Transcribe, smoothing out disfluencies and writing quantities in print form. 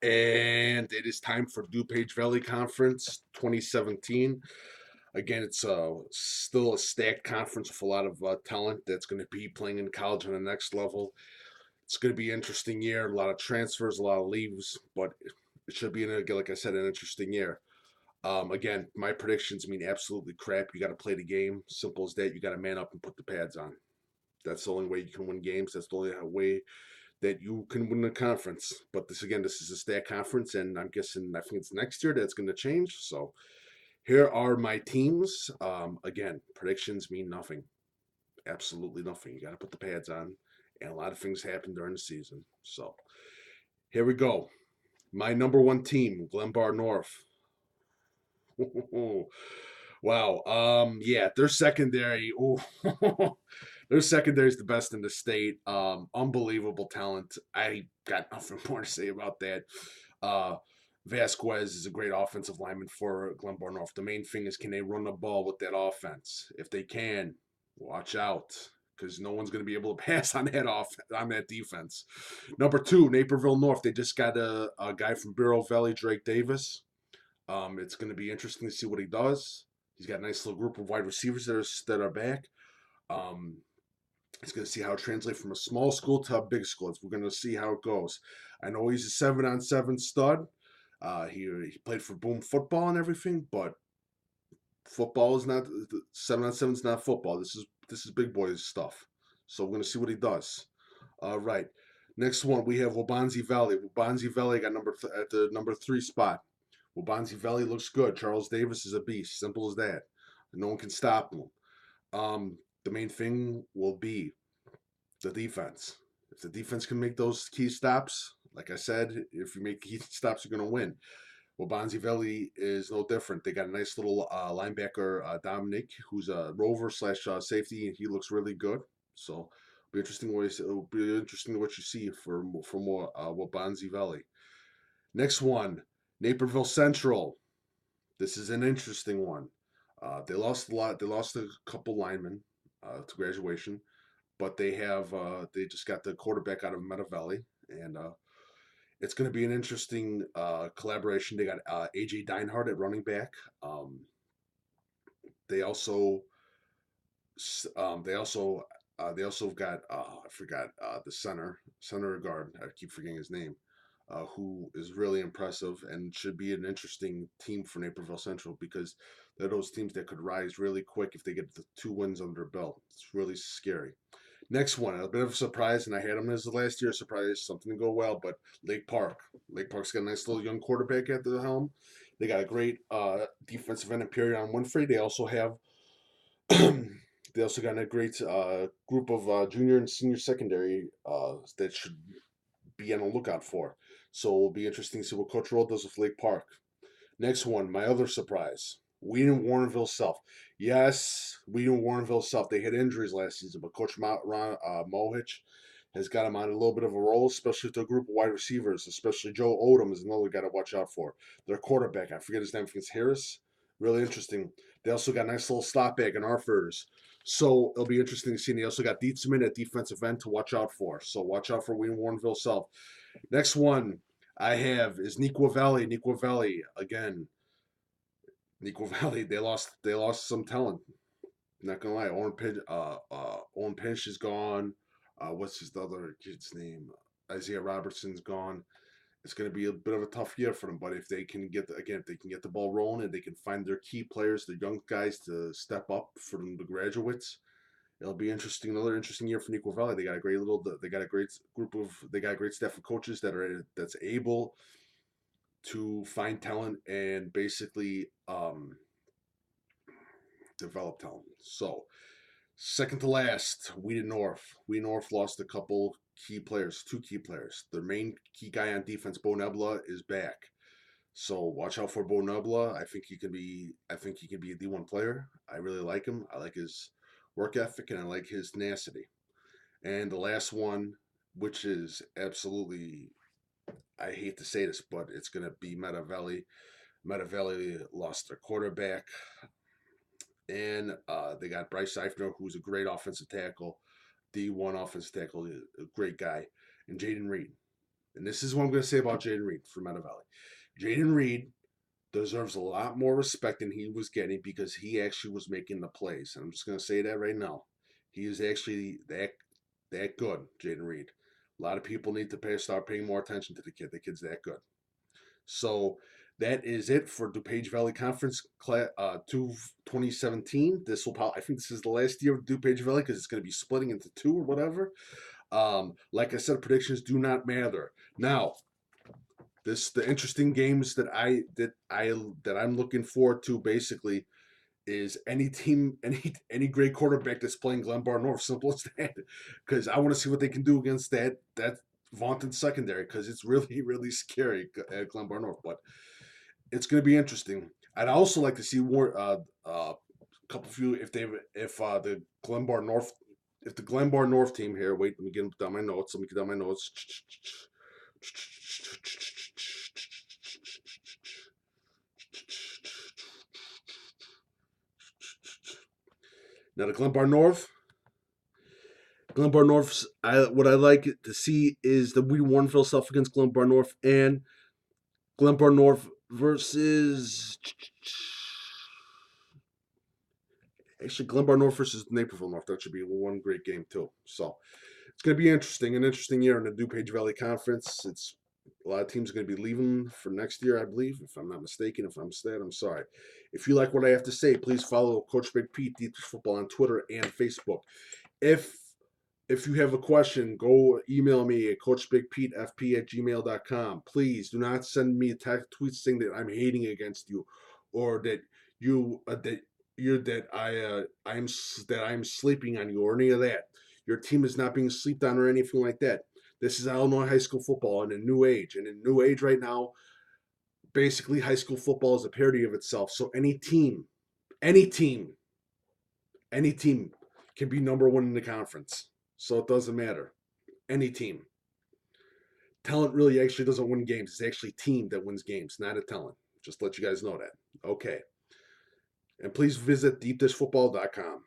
And it is time for Dupage Valley Conference 2017. Again, it's still a stacked conference with a lot of talent that's going to be playing in college on the next level. It's going to be an interesting year. A lot of transfers, a lot of leaves, but it should be, like I said, an interesting year. Again, my predictions mean absolutely crap. You got to play the game. Simple as that. You got to man up and put the pads on. That's the only way you can win games. That's the only way that you can win the conference. But this is a stat conference, and I think it's next year that's going to change. So here are my teams. Again, predictions mean nothing, absolutely nothing. You got to put the pads on, and a lot of things happen during the season. So here we go. My number one team, Glenbar North. Wow. Yeah, their secondary. Ooh, their secondary is the best in the state. Unbelievable talent. I got nothing more to say about that. Uh, Vasquez is a great offensive lineman for Glenbar North. The main thing is, can they run the ball with that offense? If they can, watch out, because no one's going to be able to pass on that defense. Number two, Naperville North. They just got a guy from Bureau Valley, Drake Davis. It's going to be interesting to see what he does. He's got a nice little group of wide receivers that are back. Um, he's going to see how it translates from a small school to a big school. We're going to see how it goes. I know he's a 7-on-7 stud. He played for Boom Football and everything, but football is not 7-on-7 is not football. This is big boy stuff. So we're going to see what he does. All right. Next one we have Wabanzi Valley. Wabanzi Valley got at the number 3 spot. Wabanzi Valley looks good. Charles Davis is a beast. Simple as that. No one can stop him. The main thing will be the defense. If the defense can make those key stops, like I said, if you make key stops, you're going to win. Wabanzi Valley is no different. They got a nice little linebacker, Dominic, who's a rover slash safety, and he looks really good. So it'll be interesting what you see for more Wabanzi Valley. Next one, Naperville Central. This is an interesting one. They lost a lot. They lost a couple linemen to graduation, but they just got the quarterback out of Meta Valley, and it's going to be an interesting collaboration. They got AJ Deinhardt at running back. Um, they also they also they also got I forgot the center guard. I keep forgetting his name. Who is really impressive and should be an interesting team for Naperville Central because they're those teams that could rise really quick if they get the 2 wins under their belt. It's really scary. Next one, a bit of a surprise, and I had them as the last year surprise, something to go well, but Lake Park. Lake Park's got a nice little young quarterback at the helm. They got a great defensive end, Imperial on Winfrey. They also have they also got a great group of junior and senior secondary that should be on the lookout for. So it'll be interesting to see what Coach Roll does with Lake Park. Next one, my other surprise. Wheaton Warrenville South. Yes, Wheaton Warrenville South. They had injuries last season, but Coach Mohich has got them on a little bit of a roll, especially with their group of wide receivers, especially Joe Odom is another guy to watch out for. Their quarterback, I forget his name, I think it's Harris. Really interesting. They also got a nice little slot back in Arfers. So it'll be interesting to see. And they also got Dietzman at defensive end to watch out for. So watch out for Wheaton Warrenville South. Next one I have is Nequa Valley. Nequa Valley again. Nequa Valley. They lost some talent. Not gonna lie. Owen Pinch is gone. What's his other kid's name? Isaiah Robertson's gone. It's going to be a bit of a tough year for them, but if they can if they can get the ball rolling and they can find their key players, the young guys to step up for the graduates, it'll be interesting. Another interesting year for Nequa Valley. They got a great staff of coaches that's able to find talent and basically develop talent. So second to last, Wheaton North. Wheaton North lost a couple key players, 2 key players. Their main key guy on defense, Bo Nebula, is back. So watch out for Bo Nebula. I think he can be a D1 player. I really like him. I like his work ethic and I like his tenacity. And the last one, which is absolutely, I hate to say this, but it's going to be Meta Valley. Meta Valley lost their quarterback, and they got Bryce Eifner, who's a great offensive tackle, D1 offensive tackle, a great guy, and Jaden Reed. and this is what I'm going to say about Jaden Reed from Meta Valley. Jaden Reed deserves a lot more respect than he was getting because he actually was making the plays. And I'm just going to say that right now. He is actually that good, Jaden Reed. A lot of people need to start paying more attention to the kid. The kid's that good. So that is it for Dupage Valley Conference 2017. This will probably, I think this is the last year of Dupage Valley because it's going to be splitting into two or whatever. Like I said, predictions do not matter. Now, the interesting games that I'm looking forward to basically is any team, any great quarterback that's playing Glenbard North. Simple as that. Because I want to see what they can do against that vaunted secondary because it's really really scary at Glenbard North. But it's going to be interesting. I'd also like to see more couple few if the Glenbard North if the Glenbard North team here. Wait, let me get down my notes. Let me get down my notes. Now the Glenbard North's. What I like to see is the we won for self against Glenbard North and Glenbard North versus. Actually, Glenbard North versus Naperville North. That should be one great game too. So it's going to be interesting. An interesting year in the DuPage Valley Conference. It's a lot of teams are going to be leaving for next year, I believe, if I'm not mistaken. If I'm mistaken, I'm sorry. If you like what I have to say, please follow Coach Big Pete Deep Football on Twitter and Facebook. If if you have a question, go email me at coachbigpetefp@gmail.com. Please do not send me a text tweet saying that I'm hating against you, or that you that you're that I'm sleeping on you, or any of that. Your team is not being slept on or anything like that. This is Illinois high school football in a new age, and in new age right now, basically high school football is a parody of itself. So any team, any team can be number one in the conference. So it doesn't matter. Any team. Talent really actually doesn't win games. It's actually team that wins games, not a talent. Just let you guys know that. Okay. And please visit deepdishfootball.com.